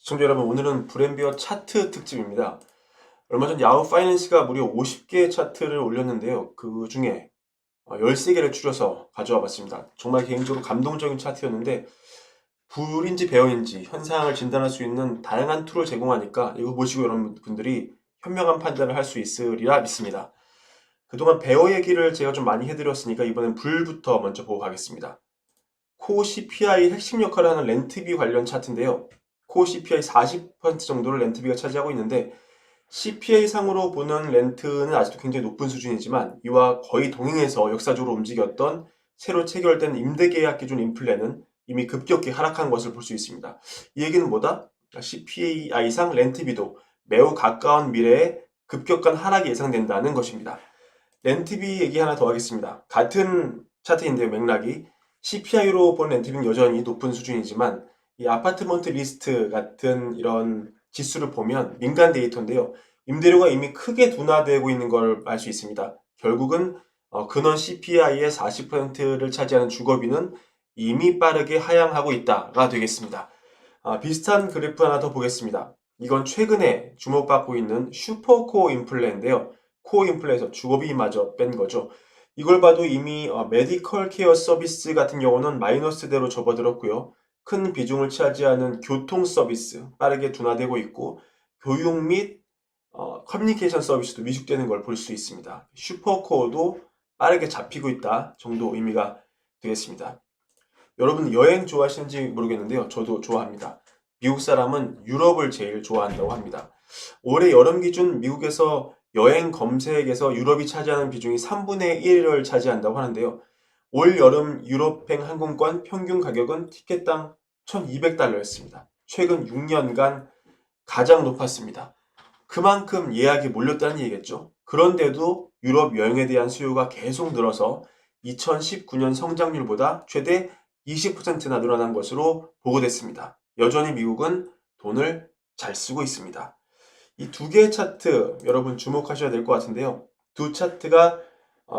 시청자 여러분, 오늘은 브랜비어 차트 특집입니다. 얼마 전 야후 파이낸스가 무려 50개의 차트를 올렸는데요. 그 중에 13개를 추려서 가져와 봤습니다. 정말 개인적으로 감동적인 차트였는데, 불인지 배어인지 현상을 진단할 수 있는 다양한 툴을 제공하니까 이거 보시고 여러분들이 현명한 판단을 할 수 있으리라 믿습니다. 그동안 배어 얘기를 제가 좀 많이 해드렸으니까 이번엔 불부터 먼저 보고 가겠습니다. 코어 CPI 핵심 역할을 하는 렌트비 관련 차트인데요. 코어 CPI 40% 정도를 렌트비가 차지하고 있는데, CPI 상으로 보는 렌트는 아직도 굉장히 높은 수준이지만 이와 거의 동행해서 역사적으로 움직였던 새로 체결된 임대계약 기준 인플레는 이미 급격히 하락한 것을 볼 수 있습니다. 이 얘기는 뭐다? CPI상 렌트비도 매우 가까운 미래에 급격한 하락이 예상된다는 것입니다. 렌트비 얘기 하나 더 하겠습니다. 같은 차트인데요, 맥락이. CPI로 본 렌트비는 여전히 높은 수준이지만 이 아파트먼트 리스트 같은 이런 지수를 보면 민간 데이터인데요. 임대료가 이미 크게 둔화되고 있는 걸 알 수 있습니다. 결국은 근원 CPI의 40%를 차지하는 주거비는 이미 빠르게 하향하고 있다가 되겠습니다. 비슷한 그래프 하나 더 보겠습니다. 이건 최근에 주목받고 있는 슈퍼코어 인플레인데요. 코어 인플레에서 주거비마저 뺀 거죠. 이걸 봐도 이미 메디컬 케어 서비스 같은 경우는 마이너스대로 접어들었고요. 큰 비중을 차지하는 교통 서비스 빠르게 둔화되고 있고, 교육 및 커뮤니케이션 서비스도 위축되는 걸 볼 수 있습니다. 슈퍼코어도 빠르게 잡히고 있다 정도 의미가 되겠습니다. 여러분 여행 좋아하시는지 모르겠는데요. 저도 좋아합니다. 미국 사람은 유럽을 제일 좋아한다고 합니다. 올해 여름 기준 미국에서 여행 검색에서 유럽이 차지하는 비중이 3분의 1을 차지한다고 하는데요. 올 여름 유럽행 항공권 평균 가격은 티켓당 1,200달러였습니다. 최근 6년간 가장 높았습니다. 그만큼 예약이 몰렸다는 얘기겠죠. 그런데도 유럽 여행에 대한 수요가 계속 늘어서 2019년 성장률보다 최대 20%나 늘어난 것으로 보고됐습니다. 여전히 미국은 돈을 잘 쓰고 있습니다. 이 두 개의 차트 여러분 주목하셔야 될 것 같은데요. 두 차트가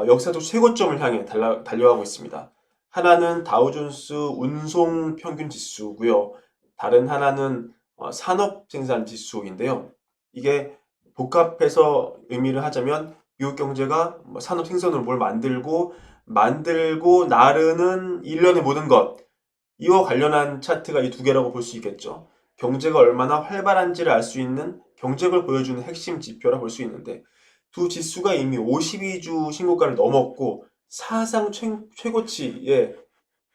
역사적 최고점을 향해 달려가고 있습니다. 하나는 다우존스 운송 평균 지수고요. 다른 하나는 산업 생산 지수인데요. 이게 복합해서 의미를 하자면 미국 경제가 산업 생산으로 뭘 만들고 나르는 일련의 모든 것, 이와 관련한 차트가 이 두 개라고 볼 수 있겠죠. 경제가 얼마나 활발한지를 알 수 있는 경쟁을 보여주는 핵심 지표라 볼 수 있는데, 두 지수가 이미 52주 신고가를 넘었고 사상 최고치에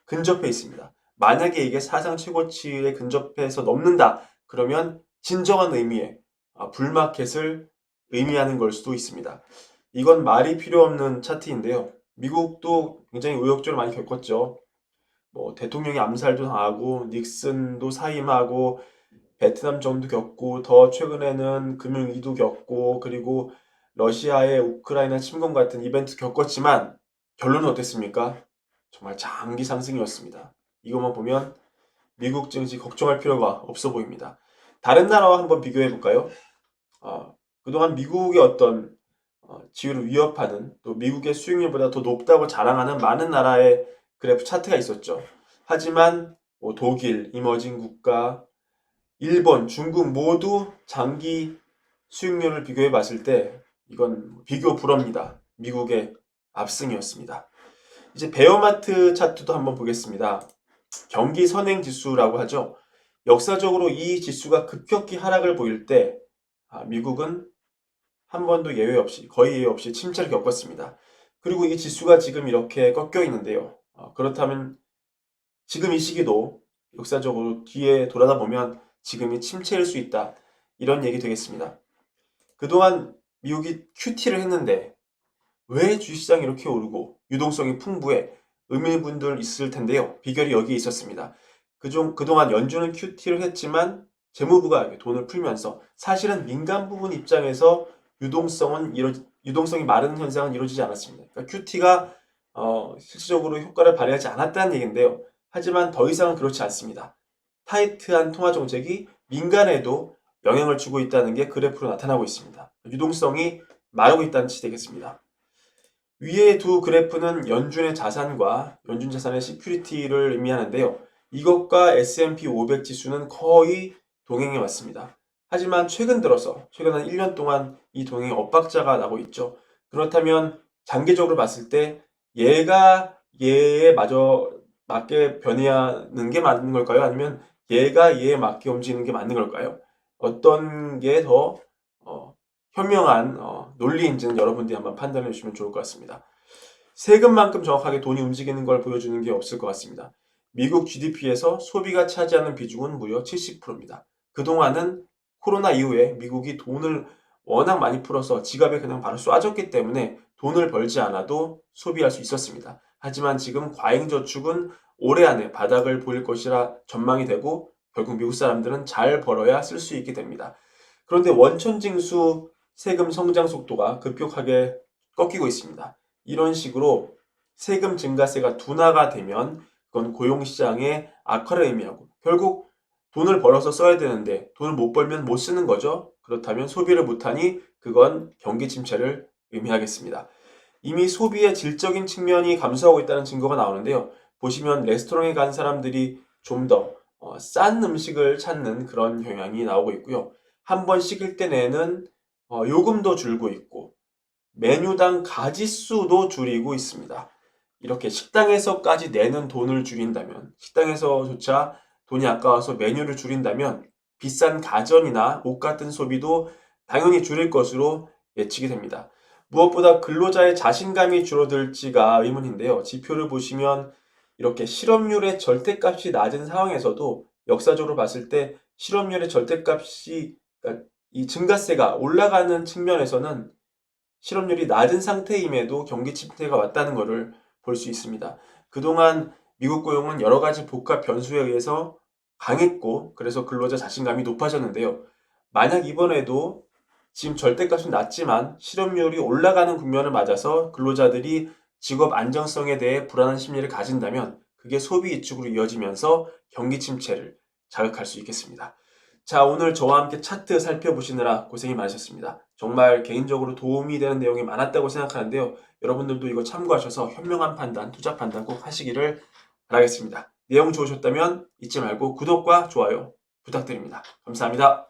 근접해 있습니다. 만약에 이게 사상 최고치에 근접해서 넘는다, 그러면 진정한 의미의 불마켓을 의미하는 걸 수도 있습니다. 이건 말이 필요 없는 차트인데요. 미국도 굉장히 우여곡절을 많이 겪었죠. 뭐 대통령이 암살도 당하고 닉슨도 사임하고 베트남전도 겪고 더 최근에는 금융위기도 겪고 그리고 러시아의 우크라이나 침공 같은 이벤트 겪었지만 결론은 어땠습니까? 정말 장기 상승이었습니다. 이것만 보면 미국 증시 걱정할 필요가 없어 보입니다. 다른 나라와 한번 비교해 볼까요? 그동안 미국의 어떤 지위를 위협하는, 또 미국의 수익률보다 더 높다고 자랑하는 많은 나라의 그래프 차트가 있었죠. 하지만 뭐 독일, 이머징 국가, 일본, 중국 모두 장기 수익률을 비교해 봤을 때 이건 비교 불허입니다. 미국의 압승이었습니다. 이제 베어마트 차트도 한번 보겠습니다. 경기 선행 지수라고 하죠. 역사적으로 이 지수가 급격히 하락을 보일 때 미국은 한 번도 예외 없이, 거의 예외 없이 침체를 겪었습니다. 그리고 이 지수가 지금 이렇게 꺾여 있는데요. 그렇다면 지금 이 시기도 역사적으로 뒤에 돌아다 보면 지금이 침체일 수 있다, 이런 얘기 되겠습니다. 그동안 미국이 QT를 했는데 왜 주식시장이 이렇게 오르고 유동성이 풍부해? 의문분들 있을 텐데요. 비결이 여기에 있었습니다. 그동안 연준은 QT를 했지만 재무부가 돈을 풀면서 사실은 민간 부분 입장에서 유동성이 마르는 현상은 이루어지지 않았습니다. 그러니까 QT가 실질적으로 효과를 발휘하지 않았다는 얘기인데요. 하지만 더 이상은 그렇지 않습니다. 타이트한 통화 정책이 민간에도 영향을 주고 있다는 게 그래프로 나타나고 있습니다. 유동성이 마르고 있다는 뜻이 되겠습니다. 위의 두 그래프는 연준의 자산과 연준 자산의 시큐리티를 의미하는데요. 이것과 S&P 500 지수는 거의 동행해 왔습니다. 하지만 최근 들어서 최근 한 1년 동안 이 동행에 엇박자가 나고 있죠. 그렇다면 장기적으로 봤을 때 얘가 얘에 마저 맞게 변해야하는 게 맞는 걸까요? 아니면 얘가 얘에 맞게 움직이는 게 맞는 걸까요? 어떤 게 더 현명한 논리인지는 여러분들이 한번 판단해 주시면 좋을 것 같습니다. 세금만큼 정확하게 돈이 움직이는 걸 보여주는 게 없을 것 같습니다. 미국 GDP에서 소비가 차지하는 비중은 무려 70%입니다. 그동안은 코로나 이후에 미국이 돈을 워낙 많이 풀어서 지갑에 그냥 바로 쏴줬기 때문에 돈을 벌지 않아도 소비할 수 있었습니다. 하지만 지금 과잉저축은 올해 안에 바닥을 보일 것이라 전망이 되고 결국 미국 사람들은 잘 벌어야 쓸 수 있게 됩니다. 그런데 원천징수 세금 성장 속도가 급격하게 꺾이고 있습니다. 이런 식으로 세금 증가세가 둔화가 되면 그건 고용시장의 악화를 의미하고 결국 돈을 벌어서 써야 되는데 돈을 못 벌면 못 쓰는 거죠. 그렇다면 소비를 못하니 그건 경기 침체를 의미하겠습니다. 이미 소비의 질적인 측면이 감소하고 있다는 증거가 나오는데요. 보시면 레스토랑에 간 사람들이 좀 더 싼 음식을 찾는 그런 경향이 나오고 있고요. 한 번 시킬 때 내는 요금도 줄고 있고 메뉴당 가짓수도 줄이고 있습니다. 이렇게 식당에서까지 내는 돈을 줄인다면, 식당에서조차 돈이 아까워서 메뉴를 줄인다면 비싼 가전이나 옷 같은 소비도 당연히 줄일 것으로 예측이 됩니다. 무엇보다 근로자의 자신감이 줄어들지가 의문인데요. 지표를 보시면 이렇게 실업률의 절대값이 낮은 상황에서도 역사적으로 봤을 때 실업률의 절대값이 그러니까 이 증가세가 올라가는 측면에서는 실업률이 낮은 상태임에도 경기 침체가 왔다는 것을 볼 수 있습니다. 그동안 미국 고용은 여러 가지 복합 변수에 의해서 강했고 그래서 근로자 자신감이 높아졌는데요. 만약 이번에도 지금 절대값은 낮지만 실업률이 올라가는 국면을 맞아서 근로자들이 직업 안정성에 대해 불안한 심리를 가진다면 그게 소비 위축으로 이어지면서 경기 침체를 자극할 수 있겠습니다. 자, 오늘 저와 함께 차트 살펴보시느라 고생이 많으셨습니다. 정말 개인적으로 도움이 되는 내용이 많았다고 생각하는데요. 여러분들도 이거 참고하셔서 현명한 판단, 투자 판단 꼭 하시기를 바라겠습니다. 내용 좋으셨다면 잊지 말고 구독과 좋아요 부탁드립니다. 감사합니다.